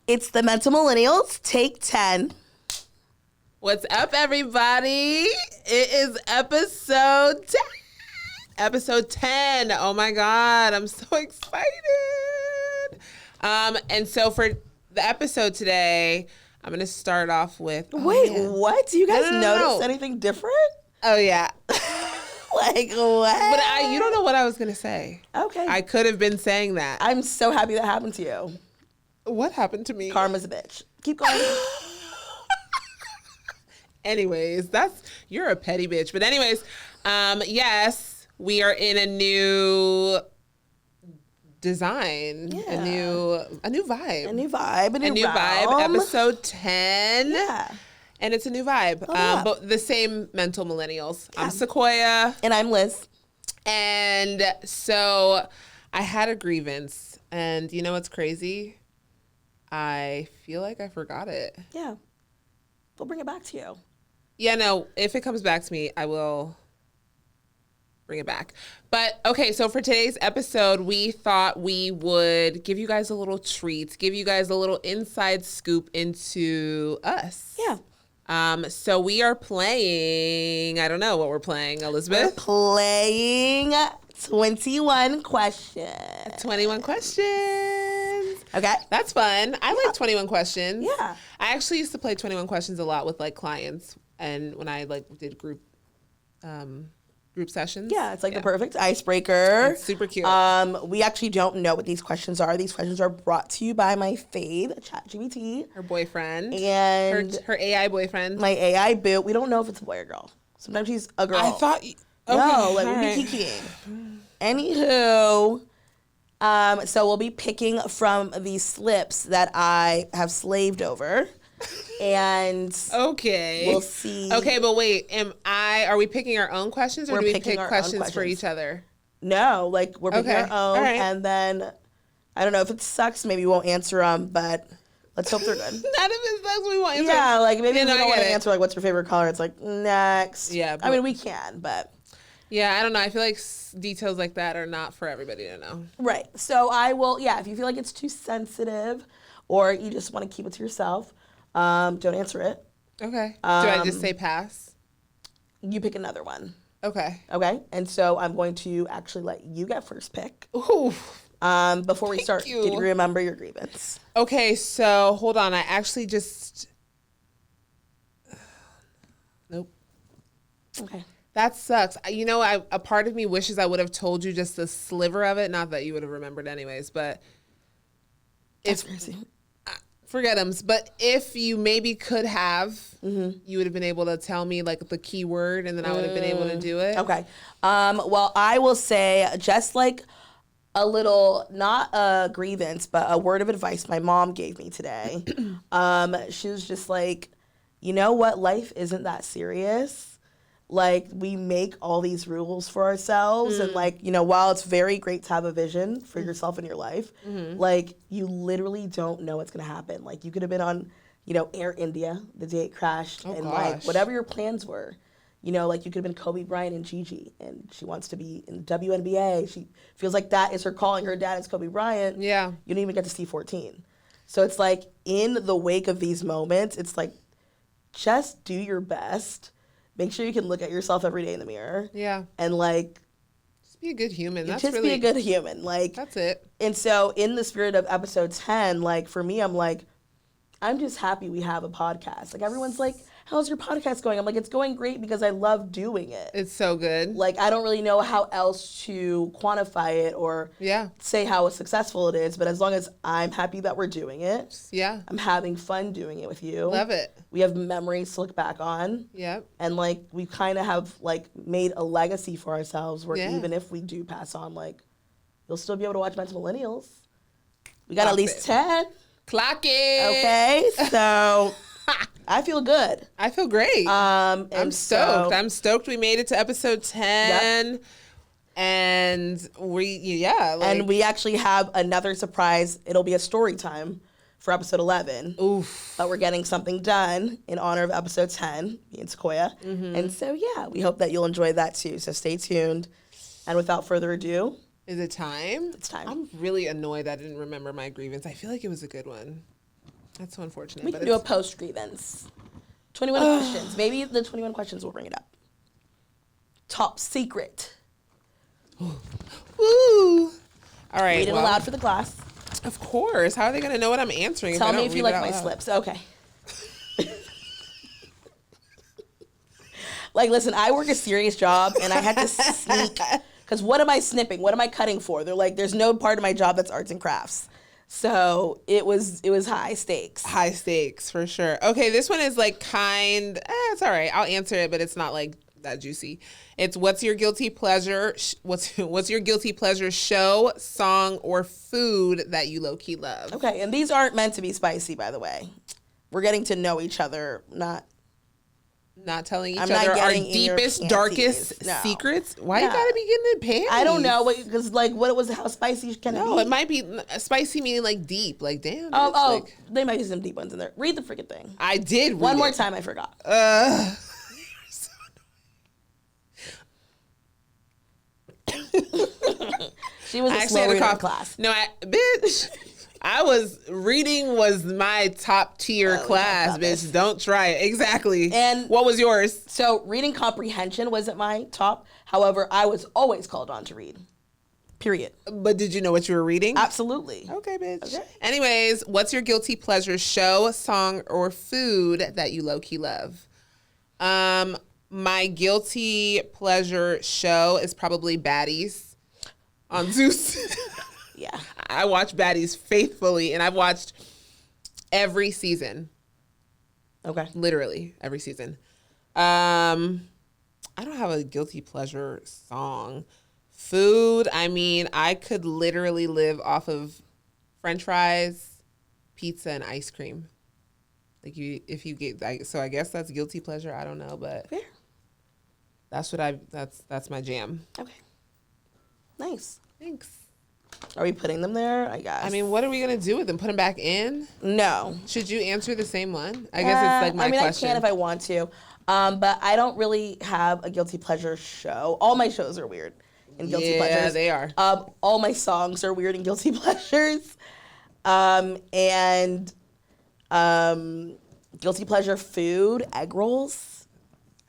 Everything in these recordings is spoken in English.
It's the Mental Millennials, take 10. What's up, everybody? It is episode 10. Episode 10. Oh my God, I'm so excited. And so for the episode today, I'm going to start off with... What? Do you guys notice anything different? Oh, yeah. Like, what? But you don't know what I was going to say. Okay. I could have been saying that. I'm so happy that happened to you. What happened to me? Karma's a bitch. Keep going. Anyways, you're a petty bitch. But anyways, yes, we are in a new design, a new vibe. A new vibe. Episode 10. Yeah. And it's a new vibe. But the same Mental Millennials. Yeah. I'm Suquoya. And I'm Liz. And so I had a grievance. And you know what's crazy? I feel like I forgot it. Yeah. We'll bring it back to you. Yeah, no, if it comes back to me, I will bring it back. But okay, so for today's episode, we thought we would give you guys a little treat, give you guys a little inside scoop into us. Yeah. So we are playing, I don't know what we're playing, Elizabeth. We're playing 21 questions. 21 questions. Okay. That's fun. I like 21 questions. Yeah. I actually used to play 21 questions a lot with like clients and when I like did group sessions. Yeah, it's like the perfect icebreaker. It's super cute. We actually don't know what these questions are. These questions are brought to you by my fave, ChatGPT. Her boyfriend. And her AI boyfriend. My AI boo. We don't know if it's a boy or girl. Sometimes she's a girl. I thought... Okay, no, like we'll be kikiing. Anywho... so we'll be picking from these slips that I have slaved over, and we'll see. Okay, but wait, are we picking our own questions, or do we pick questions for each other? No, like we're picking our own, and then I don't know if it sucks. Maybe we won't answer them, but let's hope they're good. Not if it sucks, we won't answer. Yeah, like maybe we don't want to answer like what's your favorite color. It's like next. Yeah, I mean we can, but. Yeah, I don't know. I feel like details like that are not for everybody to know. Right. So I will, if you feel like it's too sensitive or you just want to keep it to yourself, don't answer it. Okay. Do I just say pass? You pick another one. Okay. Okay. And so I'm going to actually let you get first pick. Ooh. Before we start, did you remember your grievance? Okay, so hold on. I actually just... Nope. Okay. That sucks. You know, a part of me wishes I would have told you just a sliver of it. Not that you would have remembered anyways, but That's crazy. Forget them. But if you maybe could have, you would have been able to tell me like the key word, and then I would have been able to do it. Okay. Well, I will say just like a little, not a grievance, but a word of advice my mom gave me today. She was just like, you know what? Life isn't that serious. Like, we make all these rules for ourselves. And, like, you know, while it's very great to have a vision for yourself and your life, like, you literally don't know what's going to happen. Like, you could have been on, you know, Air India the day it crashed. Like, whatever your plans were. You know, like, you could have been Kobe Bryant and Gigi. And she wants to be in the WNBA. She feels like that is her calling. Her dad is Kobe Bryant. Yeah. You don't even get to see 14. So it's like, in the wake of these moments, it's like, just do your best. Make sure you can look at yourself every day in the mirror. Yeah. And, like... Just be a good human. Be a good human. Like... That's it. And so, in the spirit of episode 10, like, for me, I'm like, I'm just happy we have a podcast. Like, everyone's like, how's your podcast going? I'm like, it's going great because I love doing it. It's so good. Like, I don't really know how else to quantify it or say how successful it is, but as long as I'm happy that we're doing it, I'm having fun doing it with you. Love it. We have memories to look back on. Yep. And, like, we kind of have, like, made a legacy for ourselves where even if we do pass on, like, you'll still be able to watch Mental Millennials. We got at least 10. Clock it. Okay, so... I feel good. I feel great. I'm stoked. I'm stoked we made it to episode 10. Yep. And and we actually have another surprise. It'll be a story time for episode 11. Oof. But we're getting something done in honor of episode 10, me and Suquoya. And so, we hope that you'll enjoy that too. So stay tuned. And without further ado. Is it time? It's time. I'm really annoyed I didn't remember my grievance. I feel like it was a good one. That's so unfortunate. We can do a post grievance. 21 questions. Maybe the 21 questions will bring it up. Top secret. Woo! All right. Read it aloud for the class. Of course. How are they going to know what I'm answering? Tell me if you like my slips. Okay. Like, listen, I work a serious job, and I had to sneak. Because what am I snipping? What am I cutting for? They're like, there's no part of my job that's arts and crafts. So it was high stakes. High stakes, for sure. Okay, this one is like it's all right. I'll answer it, but it's not like that juicy. It's what's your guilty pleasure? What's your guilty pleasure show, song, or food that you low-key love? Okay, and these aren't meant to be spicy, by the way. We're getting to know each other, not telling each other our deepest, darkest secrets. Why you gotta be getting in panties? I don't know, because like, how spicy can it be? No, it might be spicy, meaning like deep, like damn. They might be some deep ones in there. Read the freaking thing. I did. Read One more time, I forgot. She was a slow reader in class. No, bitch. Reading was my top tier class, bitch. Don't try it. Exactly. And what was yours? So reading comprehension wasn't my top. However, I was always called on to read. Period. But did you know what you were reading? Absolutely. Okay, bitch. Okay. Anyways, what's your guilty pleasure show, song, or food that you low-key love? My guilty pleasure show is probably Baddies on Zeus. Yeah. I watch Baddies faithfully, and I've watched every season. Okay. Literally every season. I don't have a guilty pleasure song. Food, I mean, I could literally live off of French fries, pizza, and ice cream. Like so I guess that's guilty pleasure. I don't know, but fair. That's my jam. Okay. Nice. Thanks. Are we putting them there? I guess. I mean, what are we gonna do with them? Put them back in? No. Should you answer the same one? I guess it's like my question. I can if I want to, but I don't really have a guilty pleasure show. All my shows are weird and guilty pleasures. Yeah, they are. All my songs are weird and guilty pleasures, and guilty pleasure food, egg rolls.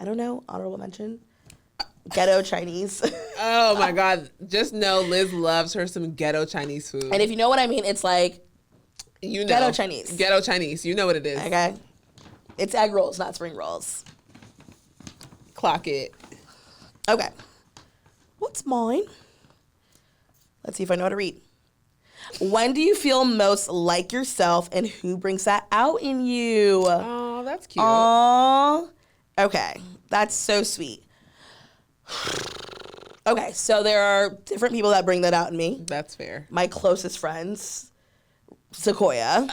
I don't know. Honorable mention. Ghetto Chinese. Oh my God. Just know Liz loves her some ghetto Chinese food. And if you know what I mean, it's like ghetto Chinese. Ghetto Chinese. You know what it is. Okay. It's egg rolls, not spring rolls. Clock it. Okay. What's mine? Let's see if I know how to read. When do you feel most like yourself, and who brings that out in you? Oh, that's cute. Aww. Okay. That's so sweet. Okay, so there are different people that bring that out in me. That's fair. My closest friends, Suquoya.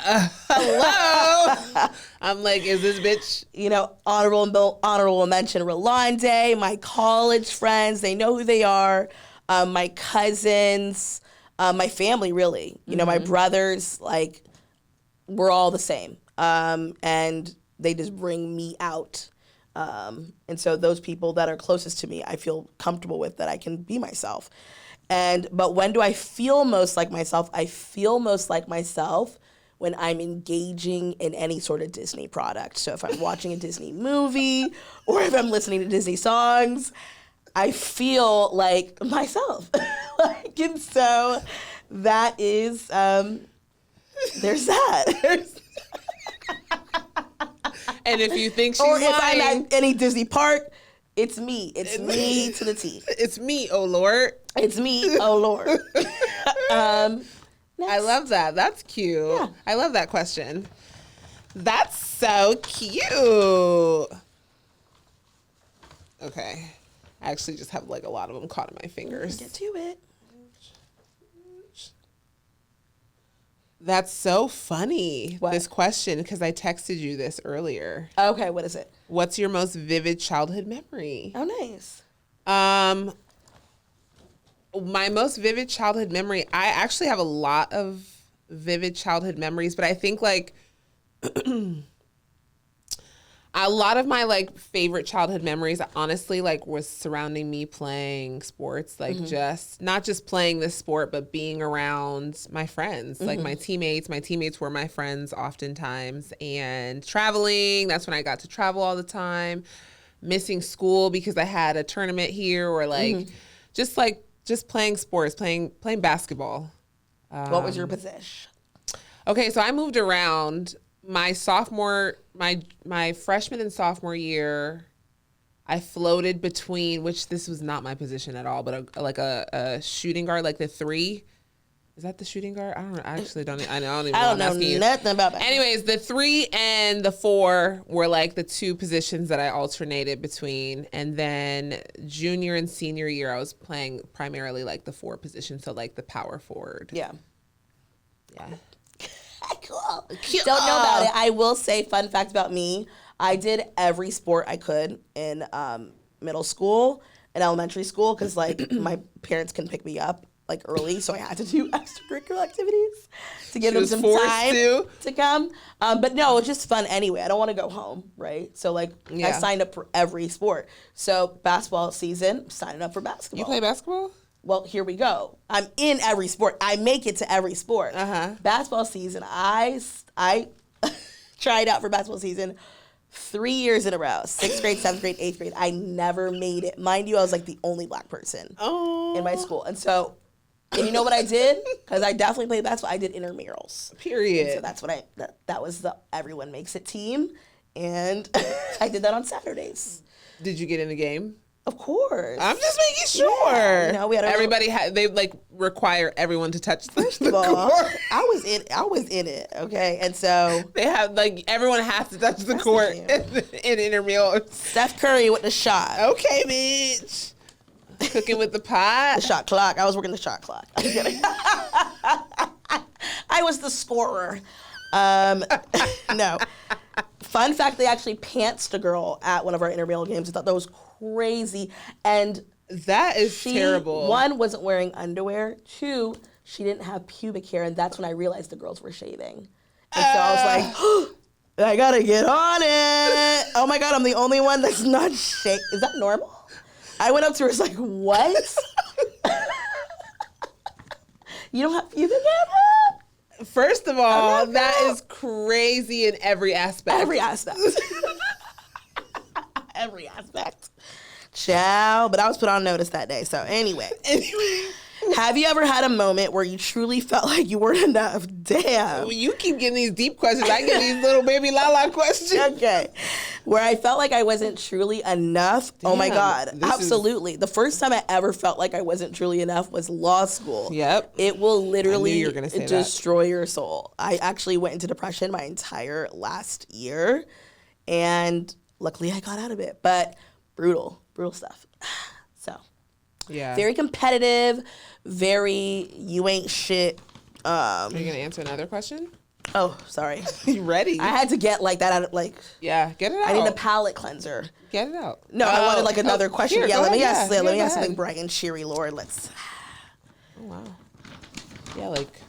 Hello. I'm like, is this bitch? You know, honorable mention Rolande. My college friends, they know who they are. My cousins, my family, really. You know, my brothers, like, we're all the same. And they just bring me out. And so those people that are closest to me, I feel comfortable with, that I can be myself. But when do I feel most like myself? I feel most like myself when I'm engaging in any sort of Disney product. So if I'm watching a Disney movie or if I'm listening to Disney songs, I feel like myself. And so that is, there's that. And if you think she's or if lying, I'm at any Disney park, it's me. It's me to the T. It's me, oh Lord. It's me, oh Lord. I love that. That's cute. Yeah. I love that question. That's so cute. Okay. I actually just have like a lot of them caught in my fingers. Get to it. That's so funny, what? This question, because I texted you this earlier. Okay, what is it? What's your most vivid childhood memory? Oh, nice. My most vivid childhood memory, I actually have a lot of vivid childhood memories, but I think like A lot of my like favorite childhood memories, honestly, like was surrounding me playing sports, like just not just playing this sport, but being around my friends, like my teammates. My teammates were my friends oftentimes, and traveling. That's when I got to travel all the time. Missing school because I had a tournament here, or like just playing sports, playing basketball. What was your position? Okay, so I moved around. My freshman and sophomore year, I floated between, which this was not my position at all, but a shooting guard, like the 3. Is that the shooting guard? I don't know. I actually don't. I don't even. I don't know nothing about that. Anyways, the 3 and the 4 were like the 2 positions that I alternated between, and then junior and senior year, I was playing primarily like the 4 position, so like the power forward. Yeah. Yeah. Cool. Don't know about it. I will say, fun fact about me, I did every sport I could in middle school and elementary school because like my parents couldn't pick me up like early, so I had to do extracurricular activities to give them some time to come. But no, it's just fun anyway. I don't want to go home, right? So like I signed up for every sport. So basketball season, signing up for basketball. You play basketball? Well, here we go. I'm in every sport. I make it to every sport. Basketball season, I tried out for basketball season 3 years in a row. 6th grade, 7th grade, 8th grade. I never made it. Mind you, I was like the only black person in my school. And you know what I did? Because I definitely played basketball. I did intramurals. Period. And so that's what that was the everyone makes it team. And I did that on Saturdays. Did you get in the game? Of course. I'm just making sure. Yeah, you know, we had they like require everyone to touch the First of all, I was in it, okay? And so they have like everyone has to touch the court in intramural. Steph Curry with the shot. Okay, bitch. Cooking with the pot. The shot clock. I was working the shot clock. I'm kidding. I was the scorer. No. Fun fact, they actually pantsed a girl at one of our intramural games. I thought that was crazy. And that is terrible. 1, wasn't wearing underwear. 2, she didn't have pubic hair. And that's when I realized the girls were shaving. And so I was like, I gotta get on it. Oh my God, I'm the only one that's not shaved. Is that normal? I went up to her, was like, what? You don't have pubic hair? First of all, that is crazy in every aspect. Every aspect. Every aspect. Ciao. But I was put on notice that day. So anyway. Have you ever had a moment where you truly felt like you weren't enough? Damn. You keep getting these deep questions. I get these little baby la questions. Okay. Where I felt like I wasn't truly enough. Damn, oh my God. Absolutely. The first time I ever felt like I wasn't truly enough was law school. Yep. It will literally destroy your soul. I actually went into depression my entire last year. And luckily I got out of it. But brutal stuff. So. Yeah. Very competitive, very you ain't shit. Are you gonna answer another question? Oh, sorry. You ready? I had to get like that out of like. Yeah, get it out. I need a palate cleanser. Get it out. No, I wanted like another question. Here, yeah, let me ask ahead. something bright and cheery, Lord. Let's. Oh wow. Yeah, like.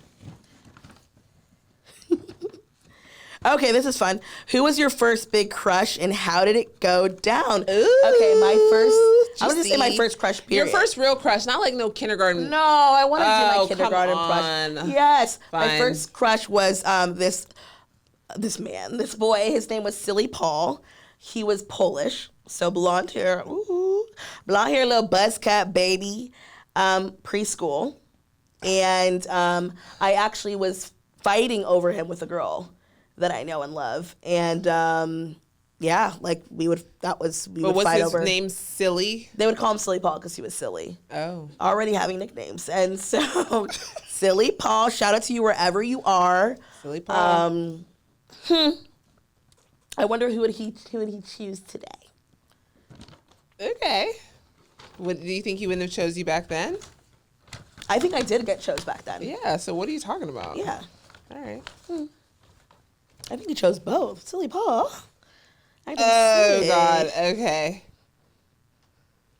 Okay, this is fun. Who was your first big crush and how did it go down? Ooh, okay, my first. I was gonna say my first crush. Period. Your first real crush, not like no kindergarten. No, I want to do my kindergarten crush. Yes, Fine. My first crush was this boy. His name was Silly Paul. He was Polish, so blonde hair, little buzz cut baby, preschool, and I actually was fighting over him with a girl that I know and love, and like we would fight over. Was his name Silly? They would call him Silly Paul because he was silly. Oh, already having nicknames, and so Silly Paul. Shout out to you wherever you are. Silly Paul. I wonder who would he choose today? Okay. Do you think he wouldn't have chose you back then? I think I did get chose back then. Yeah. So what are you talking about? Yeah. All right. I think he chose both. Silly Paul. Oh, God. Okay.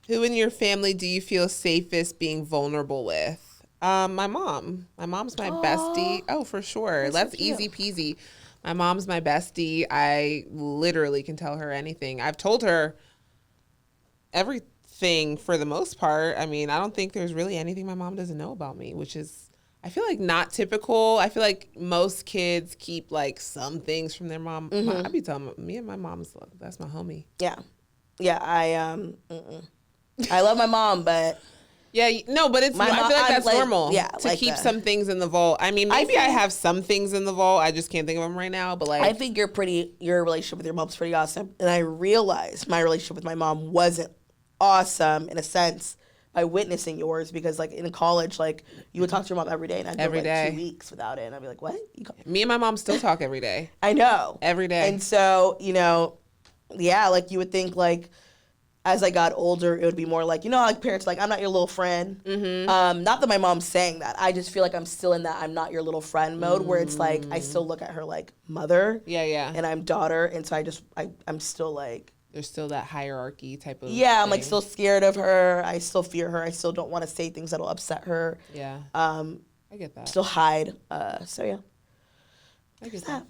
Who in your family do you feel safest being vulnerable with? My mom. My mom's my bestie. Oh, for sure. That's easy peasy. My mom's my bestie. I literally can tell her anything. I've told her everything for the most part. I mean, I don't think there's really anything my mom doesn't know about me, which is, I feel like, not typical. I feel like most kids keep like some things from their mom. I be telling me and my mom's, that's my homie. Yeah. Yeah, I love my mom, but yeah, no, but it's. I feel like that's normal. Yeah, to keep some things in the vault. I mean, maybe I have some things in the vault. I just can't think of them right now. But like, I think your relationship with your mom's pretty awesome, and I realized my relationship with my mom wasn't awesome in a sense by witnessing yours, because like in college, like you would talk to your mom every day, and I'd go like 2 weeks without it, and I'd be like, what? Me and my mom still talk every day. I know, every day, and so yeah, like you would think like, as I got older, it would be more like, like parents like, I'm not your little friend. Mm-hmm. Not that my mom's saying that. I just feel like I'm still in that I'm not your little friend mode where it's like, I still look at her like mother. Yeah, yeah. And I'm daughter. And so I'm still like. There's still that hierarchy type of Yeah, I'm thing. like still scared of her. I still fear her. I still don't want to say things that'll upset her. Yeah. I get that. Still hide. So yeah. I get that.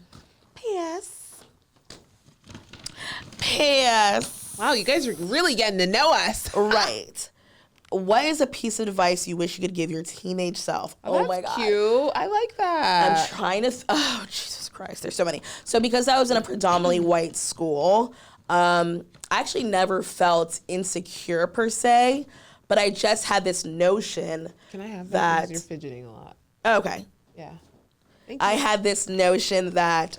P.S. Wow, you guys are really getting to know us. Right. What is a piece of advice you wish you could give your teenage self? Oh my God. Cute. I like that. I'm trying to, oh, Jesus Christ. There's so many. So because I was in a predominantly white school, I actually never felt insecure per se, but I just had this notion. Can I have that? Because you're fidgeting a lot. Okay. Yeah. Thank you. I had this notion that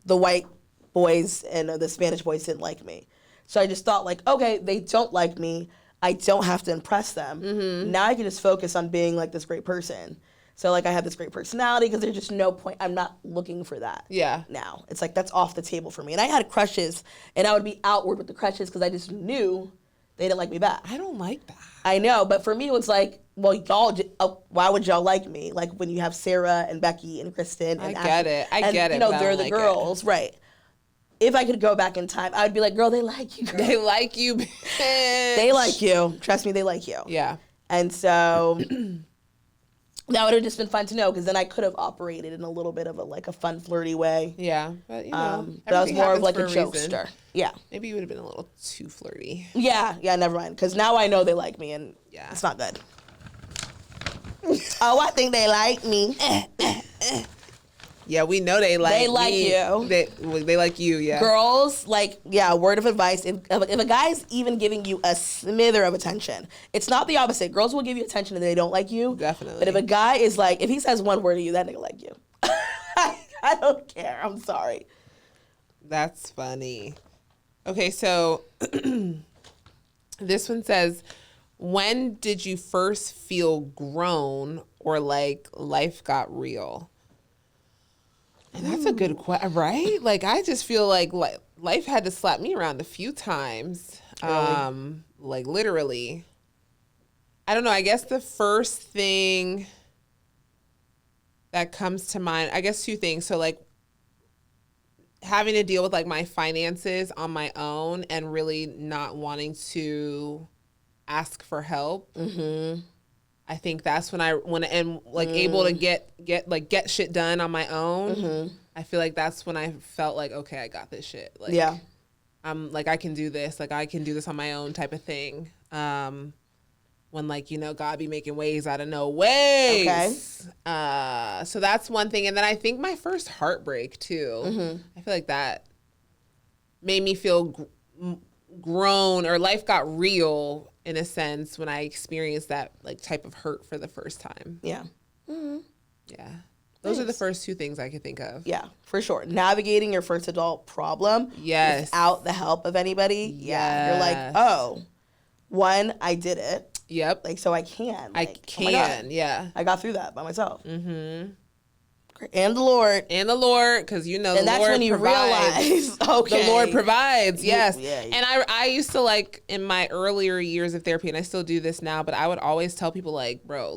the white boys and the Spanish boys didn't like me. So I just thought like, okay, they don't like me. I don't have to impress them. Mm-hmm. Now I can just focus on being like this great person. So like I have this great personality because there's just no point. I'm not looking for that. Yeah. Now it's like that's off the table for me. And I had crushes, and I would be outward with the crushes because I just knew they didn't like me back. I don't like that. I know, but for me it was like, well, y'all, why would y'all like me? Like when you have Sarah and Becky and Kristen and I get it. I get it. They're the girls, right? If I could go back in time, I would be like, girl, they like you, girl. They like you, bitch. They like you. Trust me, they like you. Yeah. And so that would have just been fun to know, because then I could have operated in a little bit of a fun, flirty way. Yeah. But, but I was more of like a jokester. Yeah. Maybe you would have been a little too flirty. Yeah. Yeah, never mind. Because now I know they like me, and it's not good. Oh, I think they like me. Yeah, we know they like you. They like you, yeah. Girls, word of advice. If a guy's even giving you a smither of attention, it's not the opposite. Girls will give you attention and they don't like you. Definitely. But if a guy is like, if he says one word to you, that nigga like you. I don't care. I'm sorry. That's funny. Okay, so this one says, when did you first feel grown or like life got real? And that's a good question, right? Like, I just feel like life had to slap me around a few times. Really? Like, literally. I don't know. I guess the first thing that comes to mind, I guess two things. So, like, having to deal with, like, my finances on my own and really not wanting to ask for help. Mm-hmm. I think that's when able to get shit done on my own. Mm-hmm. I feel like that's when I felt like, okay, I got this shit. Like, yeah. I'm like, I can do this. Like, I can do this on my own type of thing. When God be making ways out of no ways. Okay. So that's one thing. And then I think my first heartbreak too. Mm-hmm. I feel like that made me feel grown, or life got real in a sense when I experienced that type of hurt for the first time. Yeah. Mm-hmm. Yeah. Those are the first two things I could think of. Yeah, for sure. Navigating your first adult problem without the help of anybody. Yes. Yeah. You're like, oh, one, I did it. Yep. So I can. I can, yeah. I got through that by myself. Mm-hmm. And the Lord, because the Lord that's when you realize, okay, the Lord provides, yes. And I used to in my earlier years of therapy, and I still do this now, but I would always tell people bro,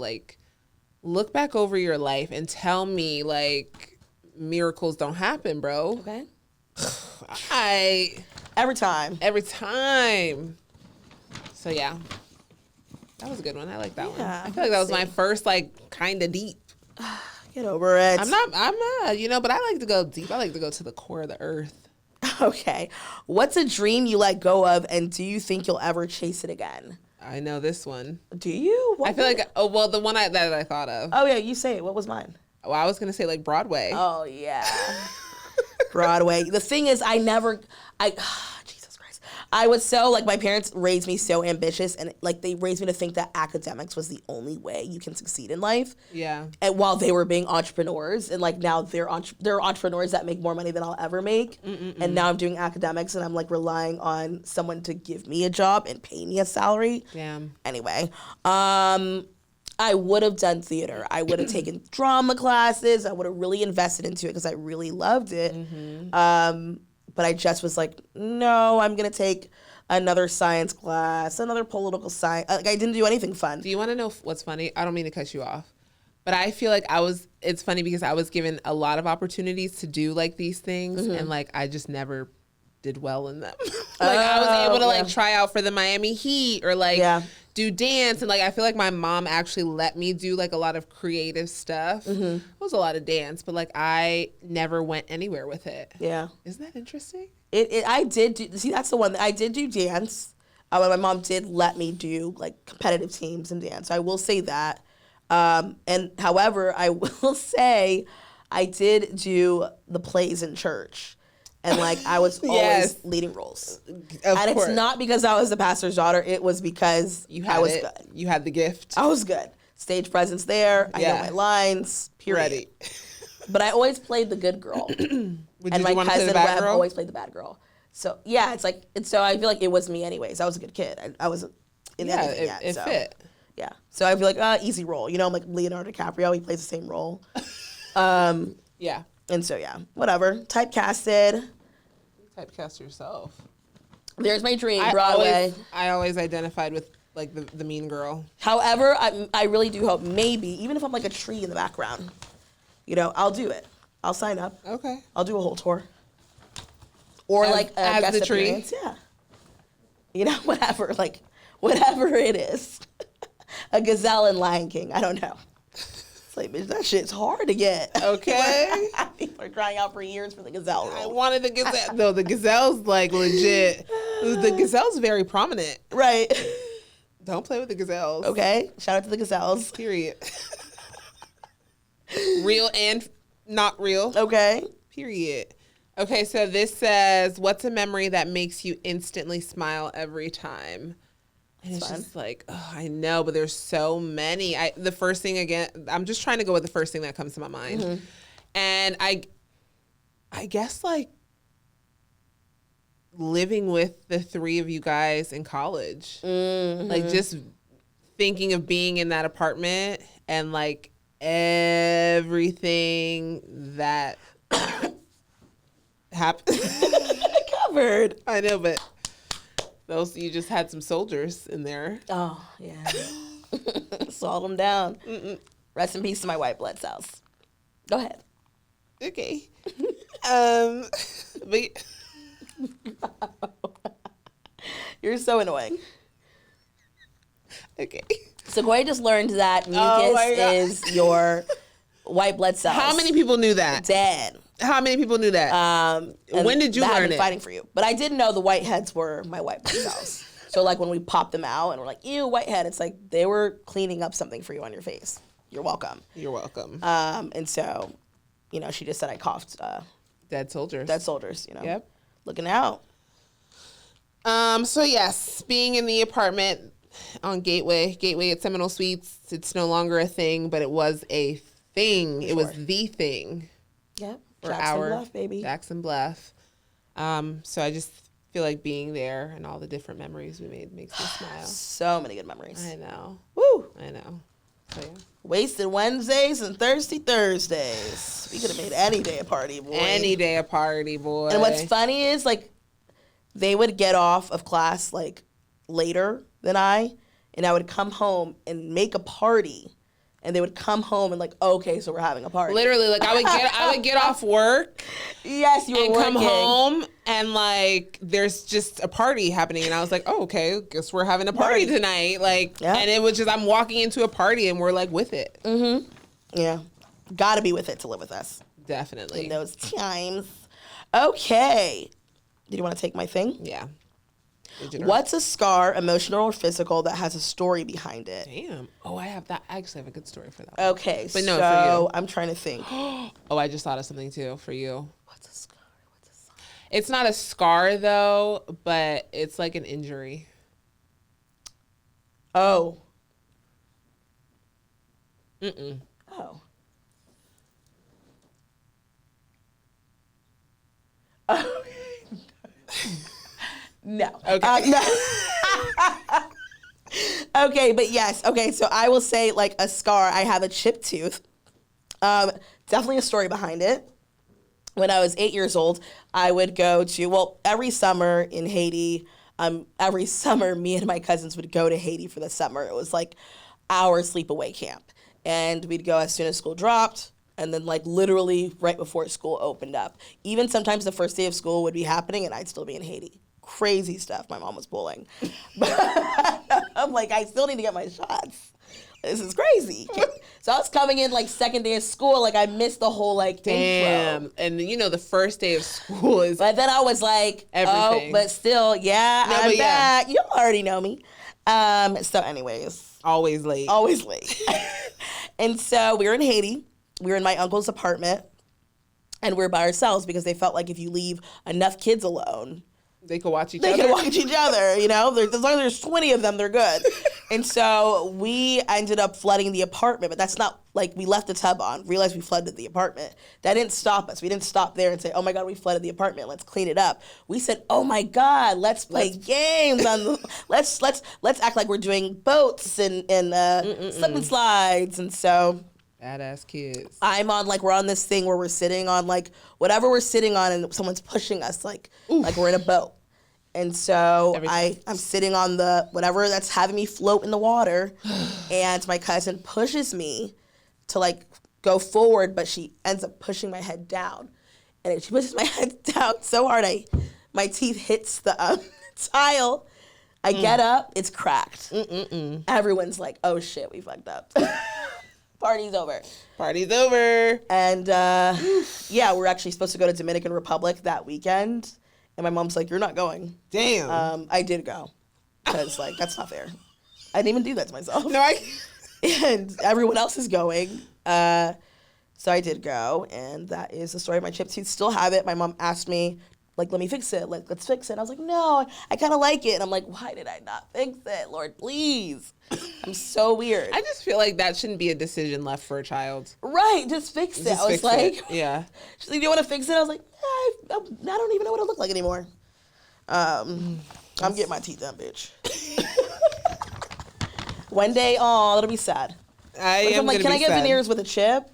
look back over your life and tell me miracles don't happen, bro. Okay. Every time. So yeah, that was a good one. I like that one. I feel like that was my first kind of deep. Get over it. I'm not, but I like to go deep. I like to go to the core of the earth. Okay. What's a dream you let go of, and do you think you'll ever chase it again? I know this one. Do you? I feel like, the one that I thought of. Oh, yeah, you say it. What was mine? Well, I was going to say like Broadway. Oh, yeah. Broadway. The thing is, Jesus Christ. I was so, like, my parents raised me so ambitious, and, like, they raised me to think that academics was the only way you can succeed in life. Yeah. And while they were being entrepreneurs, and, like, now they're entrepreneurs that make more money than I'll ever make. And now I'm doing academics, and I'm, like, relying on someone to give me a job and pay me a salary. Damn. Anyway, I would have done theater. I would have taken drama classes. I would have really invested into it because I really loved it. But I just was like, no, I'm going to take another science class, another political science. Like, I didn't do anything fun. Do you want to know what's funny? I don't mean to cut you off, but I feel like it's funny because I was given a lot of opportunities to do like these things and like I just never did well in them. Like I was able to like try out for the Miami Heat or like do dance, and like I feel like my mom actually let me do like a lot of creative stuff. It was a lot of dance, but like I never went anywhere with it. Yeah, isn't that interesting? I did do. See, that's the one that I did do dance. My mom did let me do like competitive teams in dance. So I will say that. And however, I will say I did do the plays in church. And, like, I was always leading roles. And it's not because I was the pastor's daughter. It was because I was good. You had the gift. I was good. Stage presence there. I know my lines. Period. Ready. But I always played the good girl. And my cousin Webb always played the bad girl. So, yeah, it's like, and so I feel like it was me anyways. I was a good kid. I wasn't in anything yet. It fit. Yeah. So I feel like, easy role. You know, I'm like Leonardo DiCaprio. He plays the same role. Yeah. And so, yeah, whatever. Typecasted. Typecast yourself. There's my dream, Broadway. I always identified with, like, the mean girl. However, I really do hope maybe, even if I'm like a tree in the background, you know, I'll do it. I'll sign up. Okay. I'll do a whole tour. Or like a guest appearance. Yeah. You know, whatever it is. A gazelle in Lion King. I don't know. Like, bitch, that shit's hard to get. Okay. People are crying out for years for the gazelle role. I wanted the gazelle. No, the gazelle's like legit. The gazelle's very prominent. Right. Don't play with the gazelles. Okay. Shout out to the gazelles. Period. Real and not real. Okay. Period. Okay, so this says, what's a memory that makes you instantly smile every time? And it's just like, oh, I know, but there's so many. The first thing, again, I'm just trying to go with the first thing that comes to my mind. And I guess, like, living with the three of you guys in college. Like, just thinking of being in that apartment and, like, everything that happened. Covered. I know, but... you just had some soldiers in there. Oh, yeah. Salt them down. Rest in peace to my white blood cells. Go ahead. Okay. But You're so annoying. Okay. Sequoia just learned that mucus is your white blood cells. How many people knew that? Dead. How many people knew that? When did you learn it? Fighting for you, but I didn't know the whiteheads were my white blood cells. So like when we popped them out and we're like, ew, whitehead, it's like they were cleaning up something for you on your face. You're welcome. You're welcome. And so, you know, she just said I coughed. Dead soldiers. Dead soldiers. You know. Yep. Looking out. So yes, being in the apartment on Gateway at Seminole Suites, it's no longer a thing, but it was a thing. It was the thing. Yep. Jackson Bluff, baby. Jackson Bluff. So I just feel like being there and all the different memories we made makes me smile. So many good memories. I know. Woo. I know. So, yeah. Wasted Wednesdays and Thirsty Thursdays. We could have made any day a party, boy. Any day a party, boy. And what's funny is, like, they would get off of class, like, later than I, and I would come home and make a party. And they would come home and like, okay, so we're having a party. Literally, like I would get off work. Yes, you were working. And come home and like there's just a party happening, and I was like, oh, okay, guess we're having a party tonight. Like, and it was just I'm walking into a party and we're like with it. Yeah, Gotta be with it to live with us Definitely. in those times. Okay. Did you want to take my thing? Yeah. What's a scar, emotional or physical, that has a story behind it? Damn. Oh, I actually have a good story for that. Okay, but no, so for you. I'm trying to think. Oh, I just thought of something too for you. What's a scar? It's not a scar though, but it's like an injury. Oh. Mm-mm. Oh. No. Okay. No. Okay, but yes. Okay, so I will say like a scar. I have a chipped tooth. Definitely a story behind it. When I was 8 years old, I would go to, well, every summer in Haiti, every summer me and my cousins would go to Haiti for the summer. It was like our sleepaway camp. And we'd go as soon as school dropped, and then like literally right before school opened up. Even sometimes the first day of school would be happening and I'd still be in Haiti. Crazy stuff my mom was pulling. But I'm like, I still need to get my shots. This is crazy. So I was coming in like second day of school, like I missed the whole like intro. And you know the first day of school is But then I was like, everything. Oh, but still, yeah, No, I'm but yeah. back. You already know me. So anyways. always late. Always late. And so we were in Haiti. We were in my uncle's apartment. And we were by ourselves because they felt like if you leave enough kids alone, They could watch each they other. can watch each other, you know? As long as there's 20 of them, they're good. And so we ended up flooding the apartment, but that's not, like, we left the tub on, realized we flooded the apartment. That didn't stop us. We didn't stop there and say, oh my God, we flooded the apartment, let's clean it up. We said, oh my God, let's play games. Let's act like we're doing boats and slip and slides. And so Badass kids. I'm on, like, we're on this thing where we're sitting on, like, whatever we're sitting on and someone's pushing us, like we're in a boat. And so I'm sitting on the whatever that's having me float in the water, and my cousin pushes me to, like, go forward, but she ends up pushing my head down. And she pushes my head down so hard, my teeth hits the tile. I get up, it's cracked. Everyone's like, oh shit, we fucked up. Party's over. Party's over. And yeah, we're actually supposed to go to Dominican Republic that weekend. And my mom's like, you're not going. Damn. I did go. Because, like, that's not fair. I didn't even do that to myself. No, And everyone else is going. So I did go. And that is the story of my chipped tooth. Still have it. My mom asked me, like, let me fix it. Like, let's fix it. And I was like, no, I kind of like it. And I'm like, why did I not fix it? Lord, please. I'm so weird. I just feel like that shouldn't be a decision left for a child. Right, just fix it. I was like, yeah. She's like, do you want to fix it? I was like, I don't even know what it looked like anymore. I'm getting my teeth done, bitch. One day, oh, that'll be sad. I'm like, can I get veneers with a chip?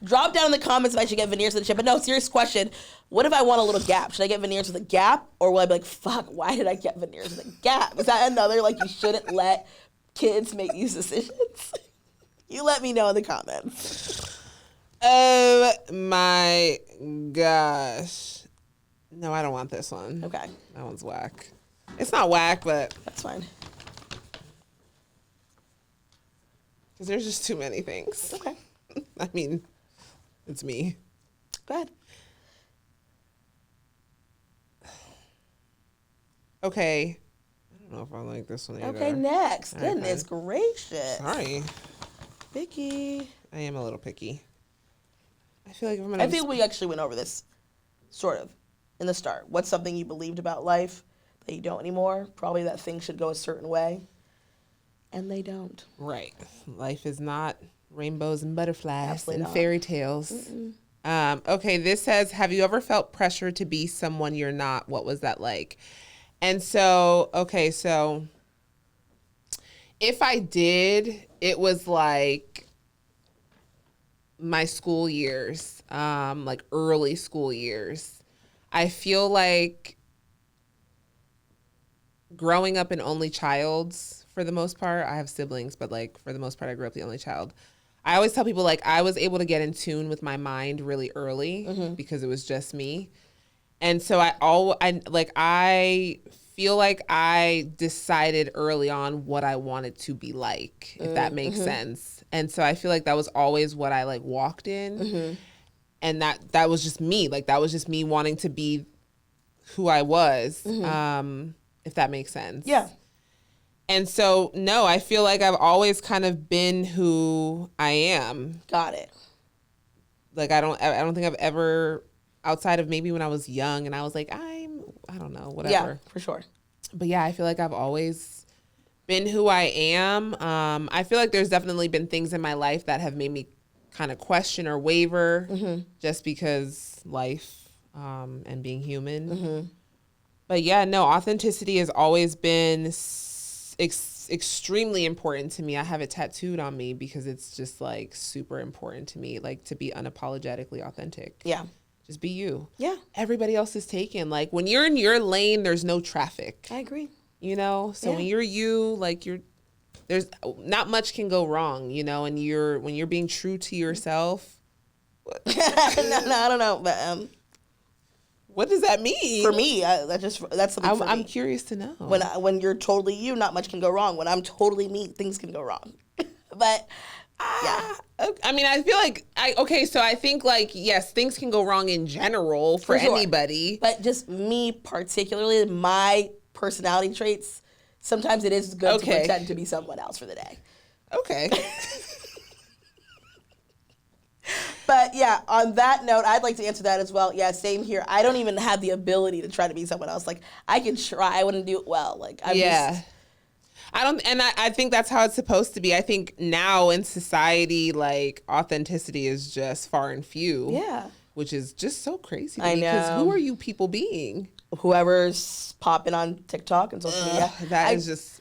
Drop down in the comments if I should get veneers with a chip. But no, serious question. What if I want a little gap? Should I get veneers with a gap? Or will I be like, fuck, why did I get veneers with a gap? Is that another, like, you shouldn't let kids make these decisions? You let me know in the comments. Oh my gosh. No, I don't want this one. Okay. That one's whack. It's not whack, but That's fine. because there's just too many things. Okay. I mean, it's me. Go ahead. Okay. I don't know if I like this one either. Okay, next. All right, Goodness gracious. Sorry. Picky. I am a little picky. I feel like if I'm gonna I think we actually went over this, sort of, in the start. What's something you believed about life that you don't anymore? Probably that things should go a certain way. And they don't. Right. Life is not rainbows and butterflies Absolutely and not. fairy tales. Okay, this says, have you ever felt pressure to be someone you're not? What was that like? And so, okay, so if I did, it was like my school years, like early school years. I feel like growing up an only child, for the most part, I have siblings, but like for the most part, I grew up the only child. I always tell people like I was able to get in tune with my mind really early because it was just me. And so I feel like I decided early on what I wanted to be like, if that makes sense. And so I feel like that was always what I like walked in. And that was just me. Like that was just me wanting to be who I was, if that makes sense. Yeah. And so, no, I feel like I've always kind of been who I am. Got it. Like I don't think I've ever, outside of maybe when I was young and I was like, I don't know, whatever. Yeah, for sure. But yeah, I feel like I've always been who I am. I feel like there's definitely been things in my life that have made me kind of question or waver just because life and being human. But yeah, no, authenticity has always been extremely important to me. I have it tattooed on me because it's just like super important to me, like to be unapologetically authentic. Yeah. Just be you. Yeah. Everybody else is taken. Like when you're in your lane, there's no traffic. I agree. You know? So when you're you, like there's not much can go wrong, you know, and when you're being true to yourself. no, I don't know, but what does that mean? for me, that's something for me. I'm curious to know. When you're totally you, not much can go wrong. When I'm totally me, things can go wrong. But yeah. I mean, I feel like so I think like yes, things can go wrong in general for sure. anybody. But just me particularly, my personality traits, sometimes it is good to pretend to be someone else for the day. Okay. But yeah, on that note, I'd like to answer that as well. Yeah, same here. I don't even have the ability to try to be someone else. Like I can try, I wouldn't do it well. Like I'm just, I think that's how it's supposed to be. I think now in society, like authenticity is just far and few. Yeah. Which is just so crazy to I me. Because know. who are you people being? Whoever's popping on TikTok and social media. That is just.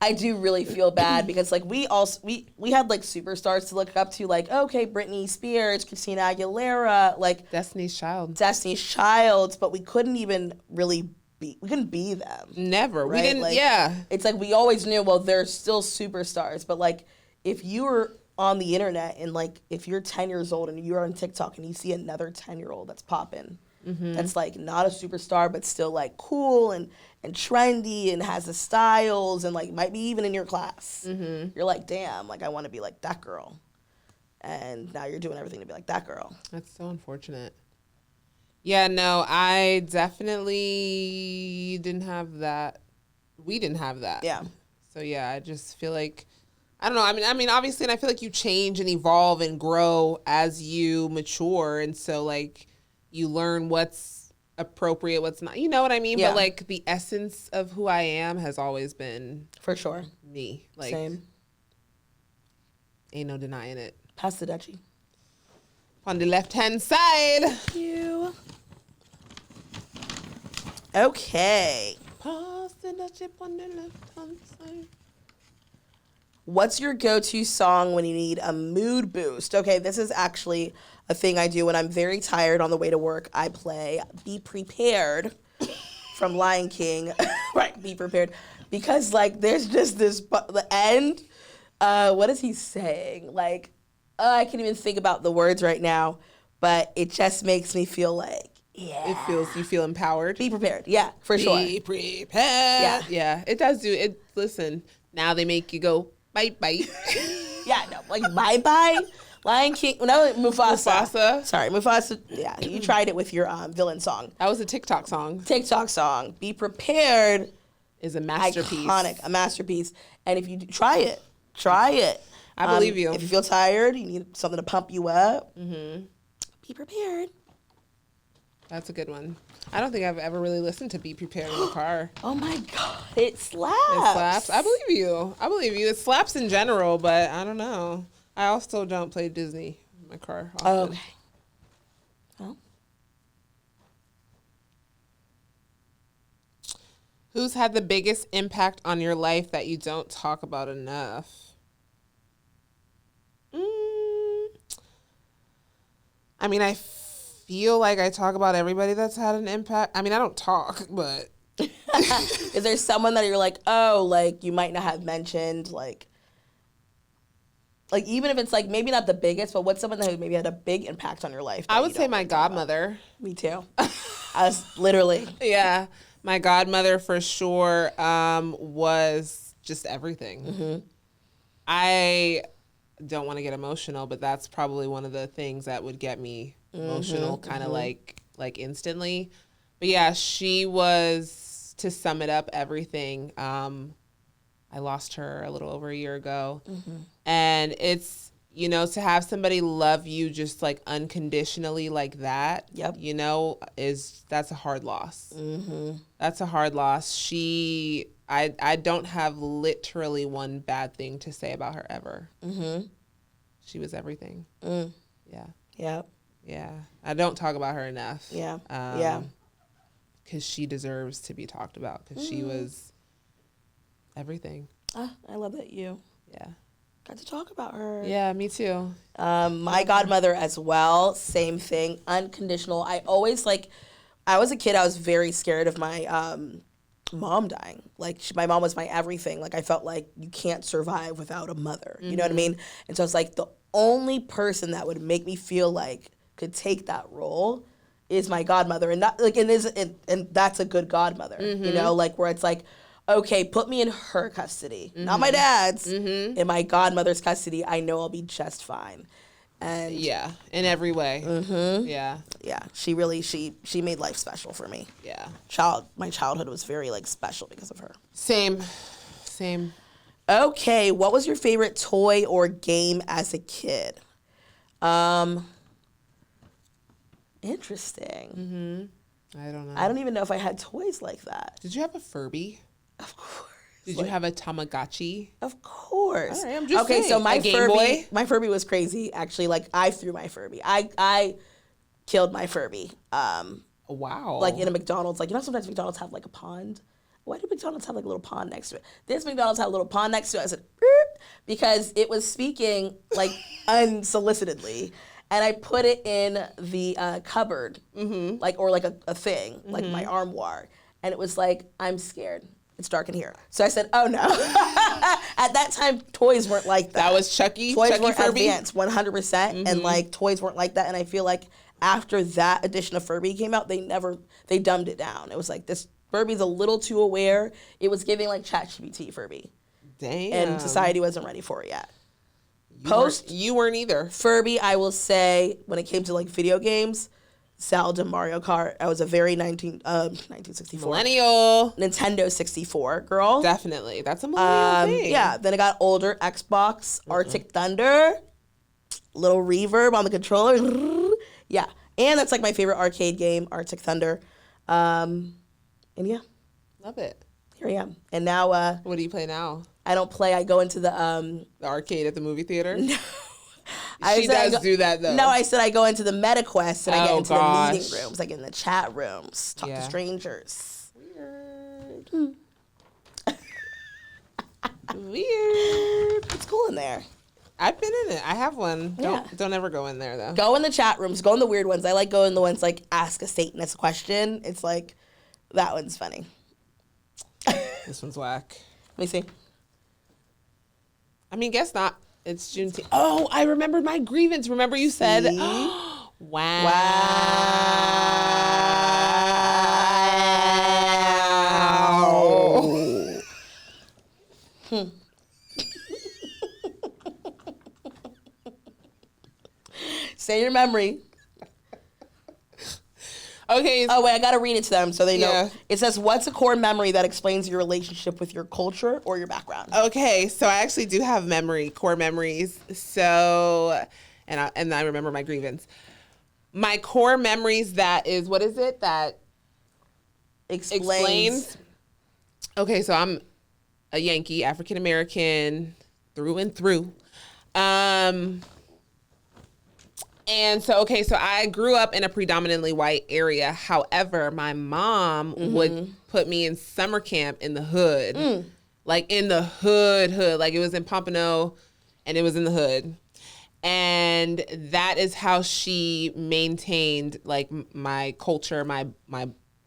I do really feel bad because like we had like superstars to look up to, like okay, Britney Spears, Christina Aguilera, like Destiny's Child, but we couldn't even really be them. Never. Right? We didn't. Like, yeah. It's like we always knew, well, they're still superstars, but like if you were on the internet and like if you're 10 years old and you're on TikTok and you see another 10-year-old that's popping, that's like not a superstar but still like cool and trendy and has the styles and like might be even in your class, you're like, damn, like I want to be like that girl. And now you're doing everything to be like that girl. That's so unfortunate. Yeah, no, I definitely didn't have that. We didn't have that. Yeah. So yeah, I just feel like, I don't know. I mean, obviously, and I feel like you change and evolve and grow as you mature. And so like you learn what's appropriate, what's not, you know what I mean? Yeah. But like the essence of who I am has always been For sure. me. Like, Same. Ain't no denying it. Pass the Dutchie. On the left-hand side. Thank you. Okay. Pass the Dutchie on the left-hand side. What's your go-to song when you need a mood boost? Okay, this is actually a thing I do when I'm very tired on the way to work. I play Be Prepared from Lion King. Right, Be Prepared. Because, like, there's just this, the end, what is he saying? Like, I can't even think about the words right now, but it just makes me feel like, yeah. You feel empowered. Be prepared. Yeah, for sure. Be prepared. Yeah. Yeah, it does do it. Listen, now they make you go, bite. Yeah, no, like bye. Lion King, no, Mufasa. Sorry, Mufasa. Yeah, you tried it with your villain song. That was a TikTok song. Be Prepared is a masterpiece. Iconic, a masterpiece. And if you try it. I believe you. If you feel tired, you need something to pump you up. Be prepared. That's a good one. I don't think I've ever really listened to Be Prepared in the car. Oh my God, it slaps. It slaps. I believe you. It slaps in general, but I don't know. I also don't play Disney in my car often. Okay. Well. Who's had the biggest impact on your life that you don't talk about enough? I mean, I feel like I talk about everybody that's had an impact. I mean, I don't talk, but... Is there someone that you're like, oh, like you might not have mentioned, like even if it's like maybe not the biggest, but what's someone that maybe had a big impact on your life? I would say my godmother. Me too. I was literally. Yeah. My godmother for sure was just everything. I don't want to get emotional, but that's probably one of the things that would get me emotional kind of like instantly. But yeah, she was, to sum it up, everything. I lost her a little over a year ago. And it's, you know, to have somebody love you just like unconditionally like that, you know, that's a hard loss. That's a hard loss. I don't have literally one bad thing to say about her ever. She was everything. Yeah. I don't talk about her enough. Because she deserves to be talked about, because she was everything. I love that you got to talk about her. Yeah, me too. My godmother as well, same thing, unconditional. I always I was a kid, I was very scared of my mom dying. Like, my mom was my everything. Like, I felt like you can't survive without a mother. You know what I mean? And so it's like the only person that would make me feel like could take that role is my godmother. And not like, and that's a good godmother, you know, like where it's like, okay, put me in her custody, not my dad's, in my godmother's custody. I know I'll be just fine. And yeah, in every way. Yeah. She really, she made life special for me. Yeah. My childhood was very like special because of her. Same. Okay, what was your favorite toy or game as a kid? Interesting. I don't know. I don't even know if I had toys like that. Did you have a Furby? Of course. Did you have a Tamagotchi? Of course. All right, I'm just saying. So my Game Boy? my Furby was crazy. Actually, like I threw my Furby. I killed my Furby. Wow. Like in a McDonald's. Like, you know, sometimes McDonald's have like a pond. Why do McDonald's have like a little pond next to it? This McDonald's had a little pond next to it. I said, because it was speaking like unsolicitedly. And I put it in the cupboard, like, or like a thing, like my armoire. And it was like, I'm scared. It's dark in here. So I said, oh no. At that time, toys weren't like that. That was Chucky? Toys Chucky weren't Furby? advanced, 100%. And like, toys weren't like that. And I feel like after that edition of Furby came out, they dumbed it down. It was like, this Furby's a little too aware. It was giving like ChatGPT Furby. Damn. And society wasn't ready for it yet. You weren't either. Furby, I will say, when it came to like video games, Zelda, Mario Kart, I was a very 1964. Millennial. Nintendo 64 girl. Definitely. That's a millennial thing. Yeah, then I got older, Xbox, Arctic Thunder, little reverb on the controller. Yeah, and that's like my favorite arcade game, Arctic Thunder. And yeah. Love it. Here I am. And now... what do you play now? I don't play. I go into the arcade at the movie theater? No. She does do that, though. No, I said I go into the MetaQuest and I get into gosh. the meeting rooms. I get in the chat rooms, talk to strangers. Weird. Weird. It's cool in there. I've been in it. I have one. Don't ever go in there, though. Go in the chat rooms. Go in the weird ones. I like going in the ones like ask a Satanist question. It's like, that one's funny. This one's whack. Let me see. I mean, guess not. It's Juneteenth. Oh, I remembered my grievance. Remember you said, wow. Say your memory. Okay. Oh, wait, I got to read it to them so they know. Yeah. It says, what's a core memory that explains your relationship with your culture or your background? Okay, so I actually do have core memories. So, and I remember my grievance. My core memories, that is, what is it that explains? Okay, so I'm a Yankee, African American, through and through. And so, okay, so I grew up in a predominantly white area. However, my mom would put me in summer camp in the hood. Like in the hood. Like it was in Pompano and it was in the hood. And that is how she maintained like my culture, my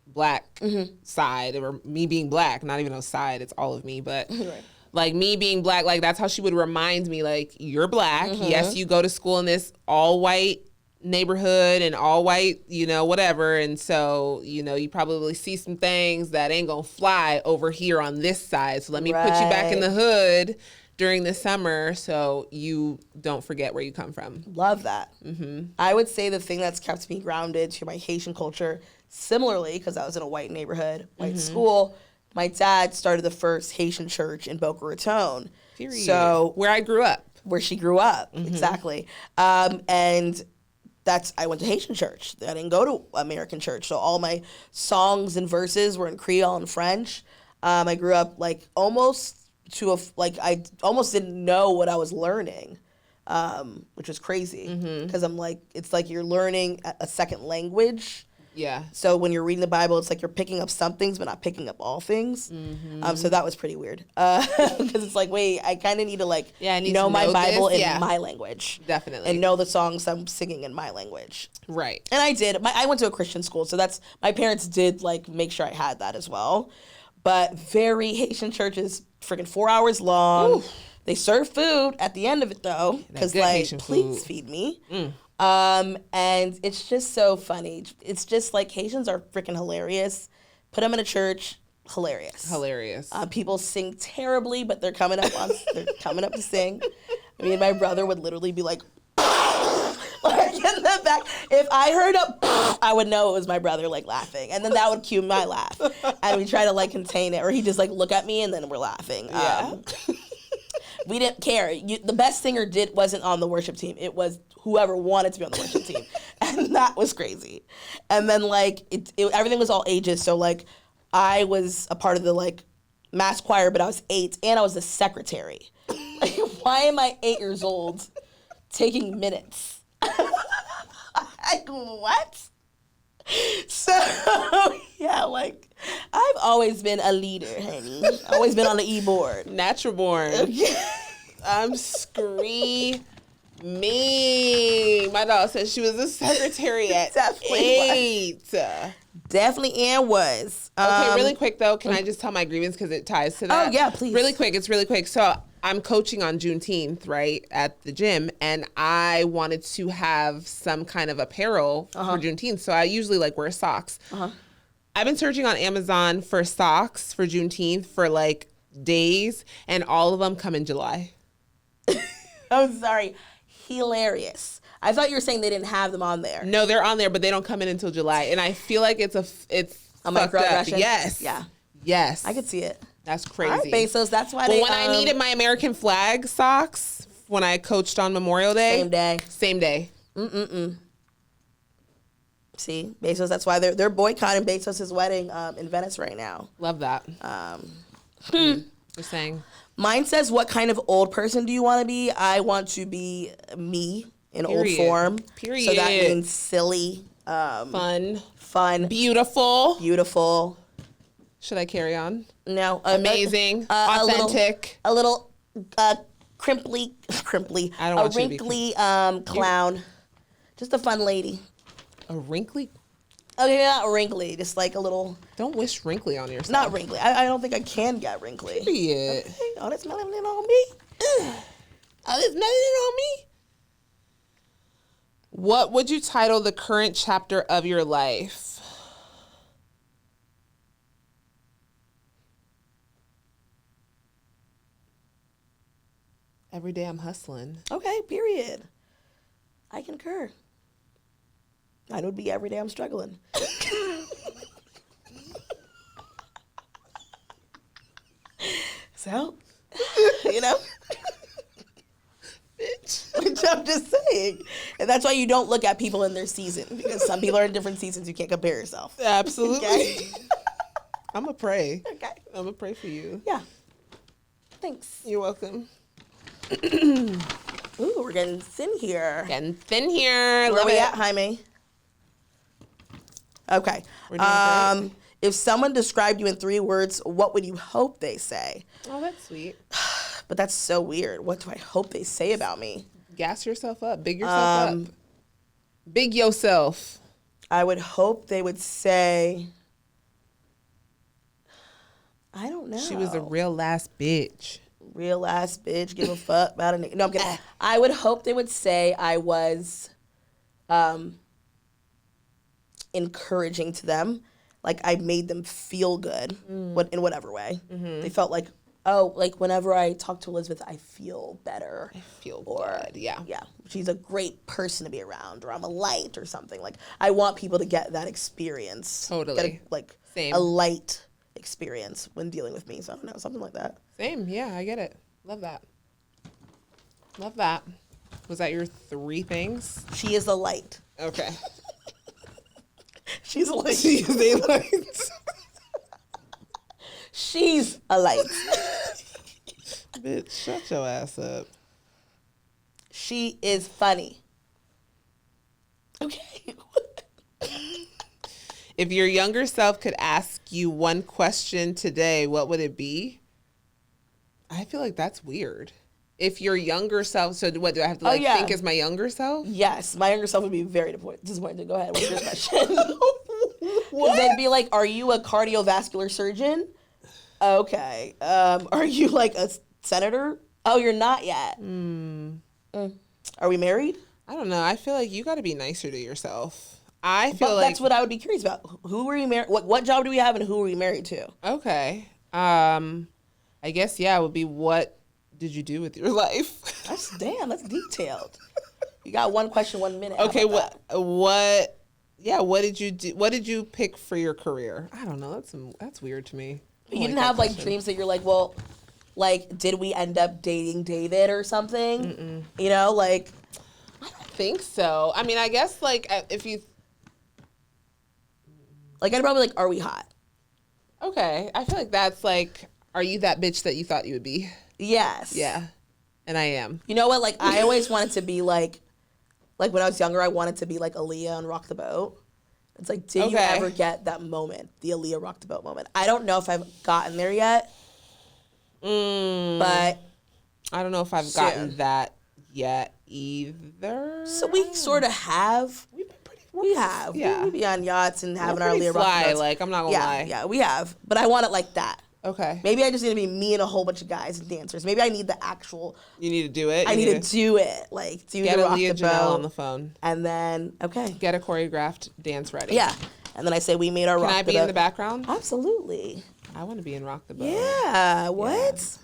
black side, or me being black, not even a side, it's all of me, but right. Like me being black, like that's how she would remind me, like, you're black. Yes, you go to school in this all white neighborhood and all white, whatever. And so, you probably see some things that ain't gonna fly over here on this side. So let me put you back in the hood during the summer so you don't forget where you come from. Love that. I would say the thing that's kept me grounded to my Haitian culture, similarly, because I was in a white neighborhood, white school, my dad started the first Haitian church in Boca Raton. Period. So where I grew up. Where she grew up, exactly. And I went to Haitian church. I didn't go to American church. So all my songs and verses were in Creole and French. I grew up I almost didn't know what I was learning, which was crazy. Because I'm like, it's like you're learning a second language. Yeah. So when you're reading the Bible, it's like you're picking up some things, but not picking up all things. So that was pretty weird. Because it's like, wait, I kind of need to know my Bible in my language. Definitely. And know the songs I'm singing in my language. Right. And I did. I went to a Christian school, so my parents did make sure I had that as well. But very Haitian churches, freaking 4 hours long. Ooh. They serve food at the end of it though, because please feed me. And it's just so funny. It's just Haitians are freaking hilarious. Put them in a church, hilarious. People sing terribly, but they're coming up to sing. Me and my brother would literally be like in the back. If I heard I would know it was my brother laughing, and then that would cue my laugh, and we try to contain it, or he just look at me and then we're laughing. Yeah. We didn't care. The best singer wasn't on the worship team. It was whoever wanted to be on the worship team, and that was crazy. And then everything was all ages. So I was a part of the mass choir, but I was 8, and I was the secretary. Why am I 8 years old taking minutes? What? So yeah, I've always been a leader, honey. Always been on the e-board. Natural born. I'm screaming. My dog said she was a secretary at 8. Definitely was. Okay, really quick though, can I just tell my grievance because it ties to that? Oh yeah, please. It's really quick. So I'm coaching on Juneteenth, right, at the gym, and I wanted to have some kind of apparel for Juneteenth. So I usually wear socks. I've been searching on Amazon for socks for Juneteenth for days, and all of them come in July. I'm sorry. Hilarious. I thought you were saying they didn't have them on there. No, they're on there, but they don't come in until July, and I feel like it's a microaggression. Yes. Yeah. Yes. I could see it. That's crazy. All right, Bezos, that's why when I needed my American flag socks when I coached on Memorial Day. Same day. See, Bezos, that's why they're boycotting Bezos' wedding in Venice right now. Love that. Just saying. Mine says, what kind of old person do you want to be? I want to be me in old form. Period. So that means silly. Fun. Beautiful. Should I carry on? No. Amazing. Authentic. A little crimply. I don't want a wrinkly clown. Just a fun lady. A wrinkly? Okay, not wrinkly. Just a little. Don't wish wrinkly on yourself. Not wrinkly. I don't think I can get wrinkly. Period. Okay. Oh, that's melanin on me. There's melanin on me. What would you title the current chapter of your life? Every day I'm hustling. Okay, period. I concur. Mine would be every day I'm struggling. So, bitch. Which I'm just saying. And that's why you don't look at people in their season, because some people are in different seasons. You can't compare yourself. Absolutely. Okay? I'm going to pray. Okay. I'm going to pray for you. Yeah. Thanks. You're welcome. Ooh, we're getting thin here. Where are we at, Jaime? Okay. We're doing great. If someone described you in 3 words, what would you hope they say? Oh, that's sweet. But that's so weird. What do I hope they say about me? Gas yourself up. Big yourself up. Big yourself. I would hope they would say, I don't know. She was a real ass bitch. Real ass bitch. Give a fuck about a nigga. No, I'm kidding. I would hope they would say I was encouraging to them. Like, I made them feel good in whatever way. They felt like, oh, like whenever I talk to Elizabeth, I feel better. I feel good. Yeah. Yeah. She's a great person to be around, or I'm a light or something. Like, I want people to get that experience. Totally. Get Same. a light experience when dealing with me. So I don't know, something like that. Same. Yeah, I get it. Love that. Love that. Was that your 3 things? She is a light. Okay. She's a light. She is a light. She's a light. Bitch, shut your ass up. She is funny. Okay. If your younger self could ask you one question today, what would it be? I feel like that's weird. If your younger self, so what do I have to think as my younger self? Yes, my younger self would be very disappointed. Go ahead. What's your question? What? They'd be like, "Are you a cardiovascular surgeon? Okay. Are you like a senator? Oh, you're not yet. Are we married? I don't know. I feel like you got to be nicer to yourself. I feel like that's what I would be curious about. Who were you married? What job do we have, and who were we married to? Okay. I guess it would be what did you do with your life? That's detailed. You got one question, 1 minute. Okay, what did you do? What did you pick for your career? I don't know. That's weird to me. You didn't have like dreams that you're like, well, like, did we end up dating David or something? Mm-mm. You know, like, I don't think so. I mean, I guess like if you like, I'd probably like, are we hot? Okay, I feel like that's like, are you that bitch that you thought you would be? Yes. Yeah, and I am. You know what? Like, I always wanted to be like when I was younger, I wanted to be like Aaliyah on Rock the Boat. It's like, did you ever get that moment, the Aaliyah Rock the Boat moment? I don't know if I've gotten there yet, but I don't know if I've gotten that yet either. So we sort of have. We have. Yeah. We be on yachts and having our Aaliyah Rock the Boats. Like, I'm not gonna lie. Yeah, we have. But I want it like that. Okay. Maybe I just need to be me and a whole bunch of guys and dancers. Maybe I need the actual. You need to do it. I need to do it. Like, get the Rock Aaliyah the Janelle Boat, on the phone. and then get a choreographed dance ready. Yeah, and then I say we made our. Can I be in the background? Absolutely. I want to be in Rock the Boat. Yeah. What?